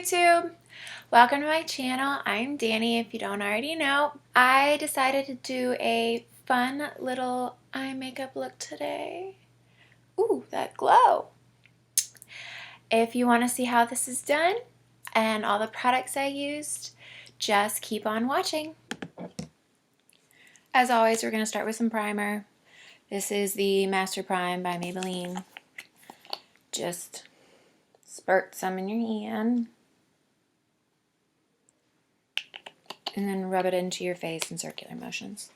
YouTube! Welcome to my channel. I'm Danny, if you don't already know. I decided to do a fun little eye makeup look today. Ooh, that glow! If you want to see how this is done and all the products I used, just keep on watching. As always, we're going to start with some primer. This is the Master Prime by Maybelline. Just spurt some in your hand. And then rub it into your face in circular motions.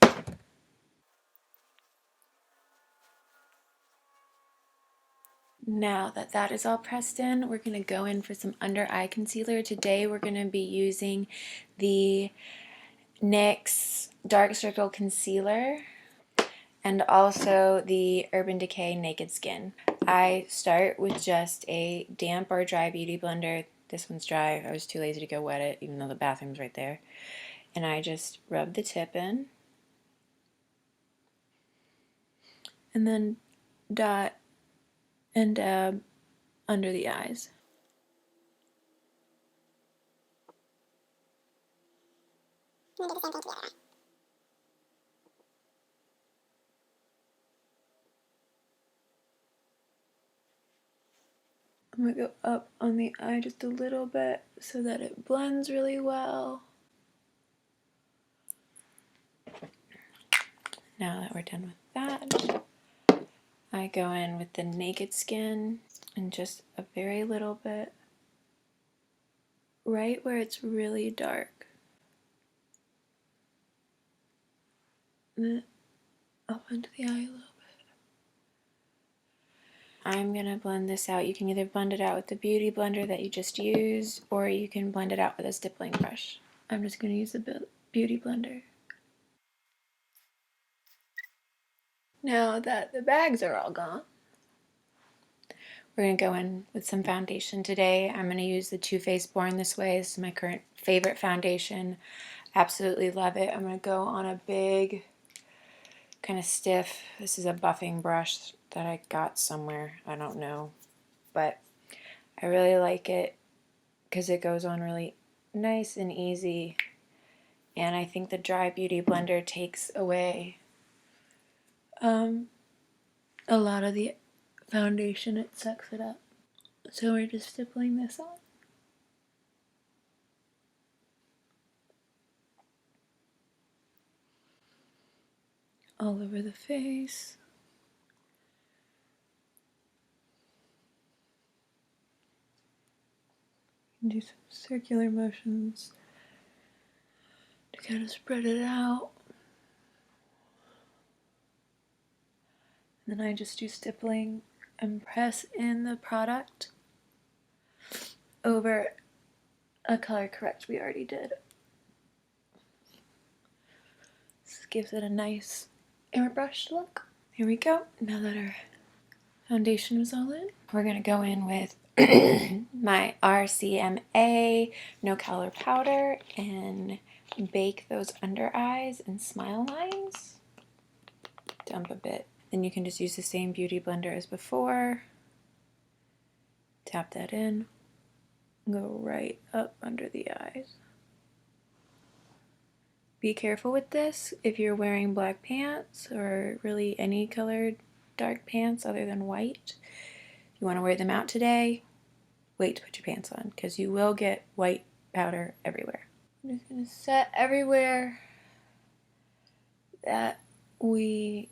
Now that that is all pressed in, we're going to go in for some under eye concealer. Today we're going to be using the NYX Dark Circle Concealer and also the Urban Decay Naked Skin. I start with just a damp or dry beauty blender. This one's dry. I was too lazy to go wet it, even though the bathroom's right there. And I just rub the tip in. And then dot and dab under the eyes. I'm going to go up on the eye just a little bit so that it blends really well. Now that we're done with that, I go in with the Naked Skin and just a very little bit right where it's really dark. And then up into the eye a little bit. I'm going to blend this out. You can either blend it out with the beauty blender that you just used, or you can blend it out with a stippling brush. I'm just going to use the beauty blender. Now that the bags are all gone, we're going to go in with some foundation today. I'm going to use the Too Faced Born This Way. This is my current favorite foundation. Absolutely love it. I'm going to go on a big, kind of stiff, this is a buffing brush that I got somewhere, I don't know. But I really like it because it goes on really nice and easy. And I think the dry beauty blender takes away a lot of the foundation. It sucks it up. So we're just stippling this on. All over the face. Do some circular motions to kind of spread it out. And then I just do stippling and press in the product over a color correct we already did. This gives it a nice airbrushed look. Here we go. Now that our foundation is all in, we're going to go in with my RCMA No Color Powder and bake those under eyes and smile lines. Dump a bit. Then you can just use the same beauty blender as before. Tap that in. Go right up under the eyes. Be careful with this if you're wearing black pants or really any colored dark pants other than white. You want to wear them out today, wait to put your pants on because you will get white powder everywhere. I'm just going to set everywhere that we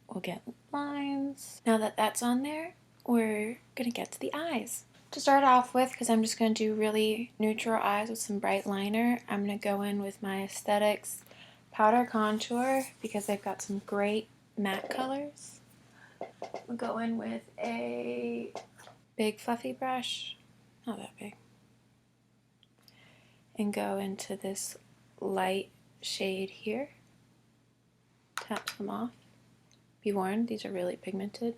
will get lines. Now that that's on there, we're going to get to the eyes. To start off with, because I'm just going to do really neutral eyes with some bright liner, I'm going to go in with my Aesthetics Powder Contour because they've got some great matte colors. We'll go in with a big fluffy brush, not that big, and go into this light shade here. Tap them off. Be warned, these are really pigmented.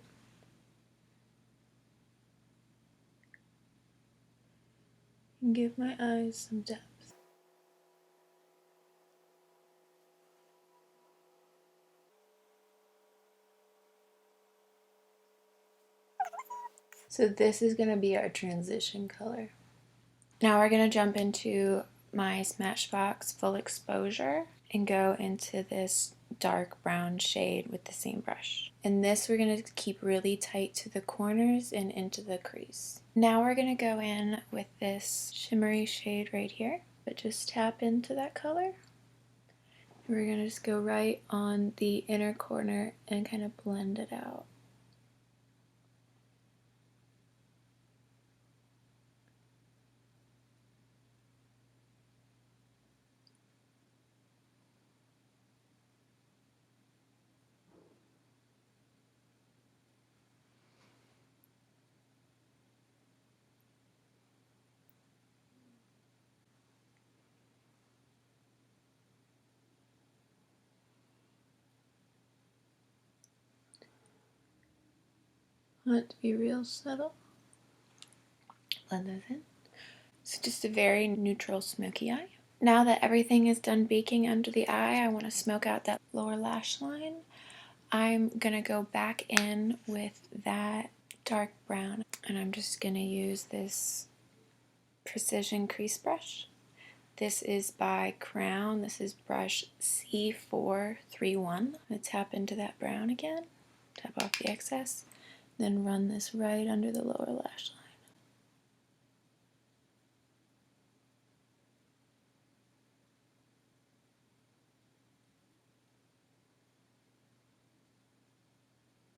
And give my eyes some depth. So this is going to be our transition color. Now we're going to jump into my Smashbox Full Exposure and go into this dark brown shade with the same brush. And this we're going to keep really tight to the corners and into the crease. Now we're going to go in with this shimmery shade right here, but just tap into that color. We're going to just go right on the inner corner and kind of blend it out. I want it to be real subtle. Blend those in. So just a very neutral smoky eye. Now that everything is done baking under the eye, I want to smoke out that lower lash line. I'm going to go back in with that dark brown, and I'm just going to use this precision crease brush. This is by Crown. This is brush C431. I'm going to tap into that brown again, tap off the excess, then run this right under the lower lash line.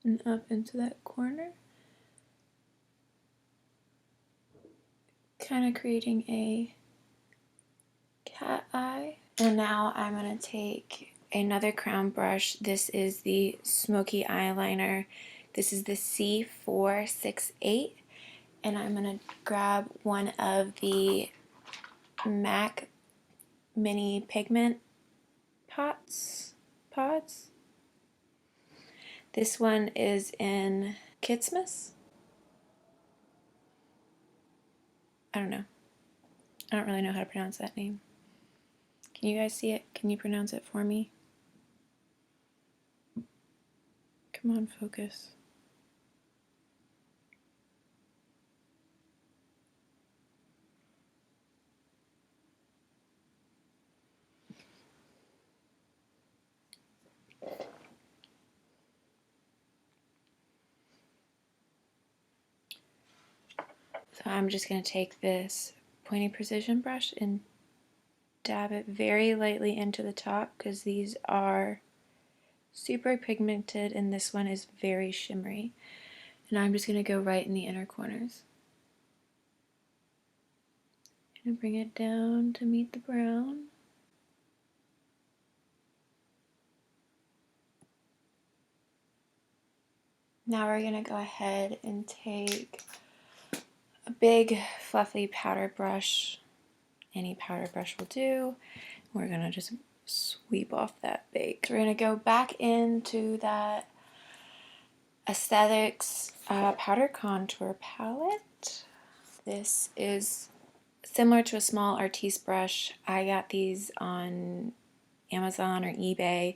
And up into that corner, kind of creating a cat eye. And now I'm going to take another Crown brush. This is the Smoky Eyeliner. This is the C468. And I'm going to grab one of the MAC mini pigment pods. This one is in Kitsmas. I don't know. I don't really know how to pronounce that name. Can you guys see it? Can you pronounce it for me? Come on, focus. So I'm just going to take this pointy precision brush and dab it very lightly into the top because these are super pigmented and this one is very shimmery. And I'm just going to go right in the inner corners. And bring it down to meet the brown. Now we're going to go ahead and take a big fluffy powder brush. Any powder brush will do. We're going to just sweep off that bake. So we're going to go back into that Aesthetics powder contour palette. This is similar to a small Artiste brush. I got these on Amazon or eBay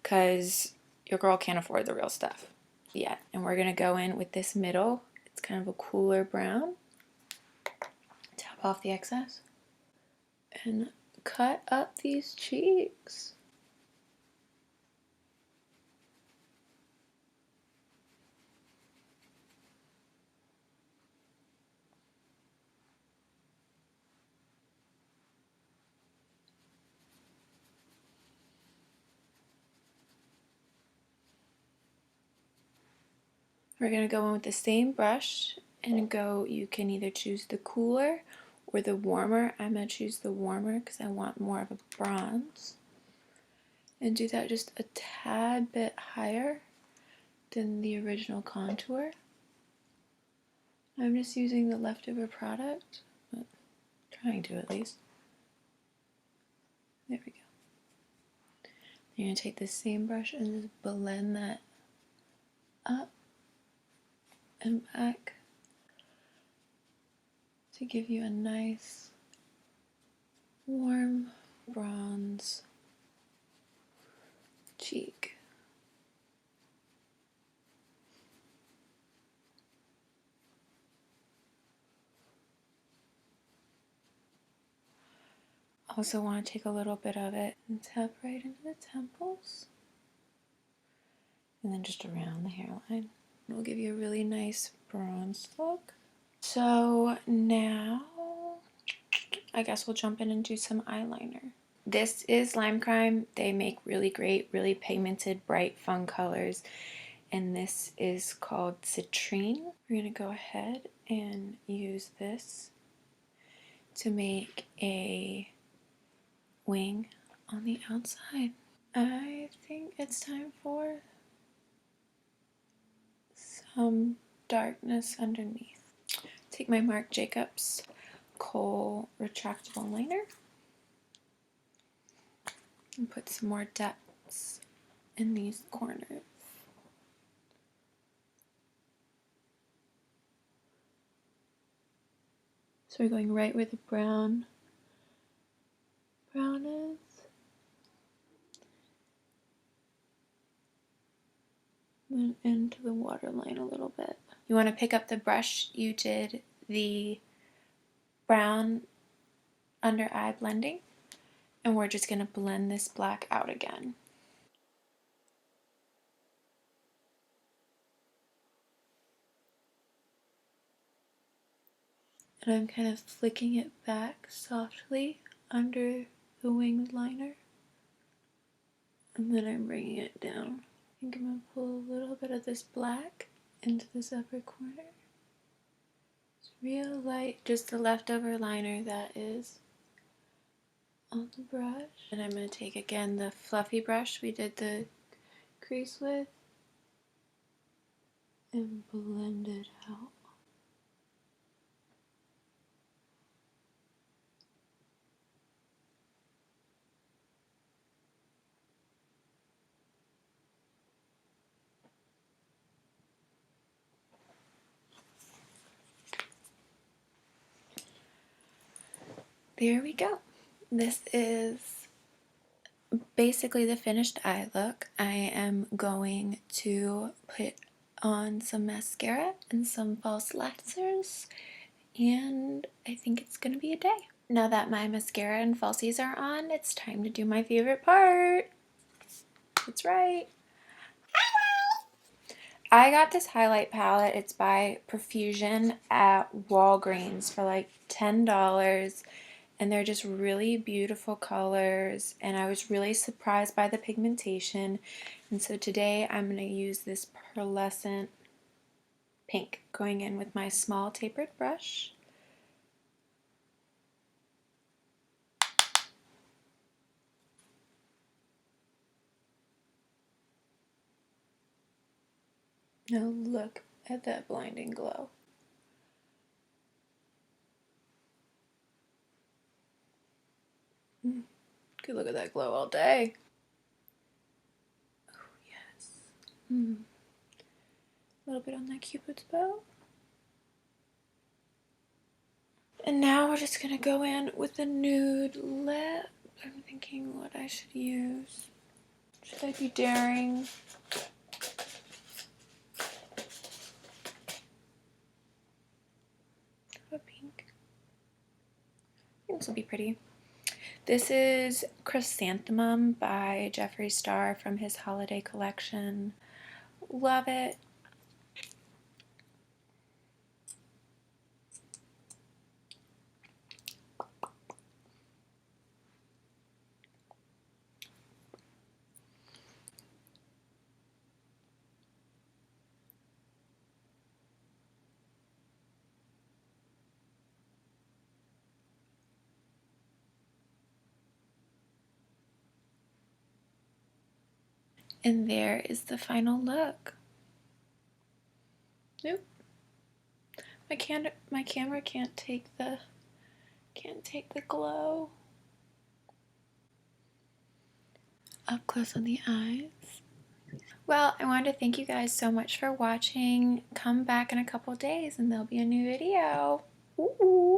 because your girl can't afford the real stuff yet. And we're going to go in with this middle. It's kind of a cooler brown. Tap off the excess. And cut up these cheeks. We're going to go in with the same brush and go, you can either choose the cooler or the warmer. I'm going to choose the warmer because I want more of a bronze. And do that just a tad bit higher than the original contour. I'm just using the leftover product, but trying to at least. There we go. You're going to take the same brush and just blend that up and back to give you a nice warm bronze cheek. Also want to take a little bit of it and tap right into the temples. And then just around the hairline. It'll give you a really nice bronze look. So now I guess we'll jump in and do some eyeliner. This is Lime Crime. They make really great, really pigmented, bright, fun colors. And this is called Citrine. We're going to go ahead and use this to make a wing on the outside. I think it's time for some darkness underneath. Take my Marc Jacobs Kohl retractable liner and put some more depths in these corners. So we're going right where the brown is. And into the waterline a little bit. You want to pick up the brush you did the brown under eye blending, and we're just going to blend this black out again. And I'm kind of flicking it back softly under the winged liner, and then I'm bringing it down. I think I'm going to pull a little bit of this black into this upper corner. It's real light, just the leftover liner that is on the brush. And I'm going to take again the fluffy brush we did the crease with and blend it out. There we go. This is basically the finished eye look. I am going to put on some mascara and some false lasers, and I think it's gonna be a day. Now that my mascara and falsies are on, it's time to do my favorite part. That's right. I got this highlight palette. It's by Profusion at Walgreens for like $10. And they're just really beautiful colors, and I was really surprised by the pigmentation. And so today I'm going to use this pearlescent pink going in with my small tapered brush. Now look at that blinding glow. Could look at that glow all day. Oh yes. A little bit on that cupid's bow. And now we're just gonna go in with the nude lip. I'm thinking what I should use. Should I be daring? A pink. I think this will be pretty. This is Chrysanthemum by Jeffree Star from his holiday collection. Love it. And there is the final look. Nope. My camera can't take the glow. Up close on the eyes. Well, I wanted to thank you guys so much for watching. Come back in a couple days and there'll be a new video. Ooh.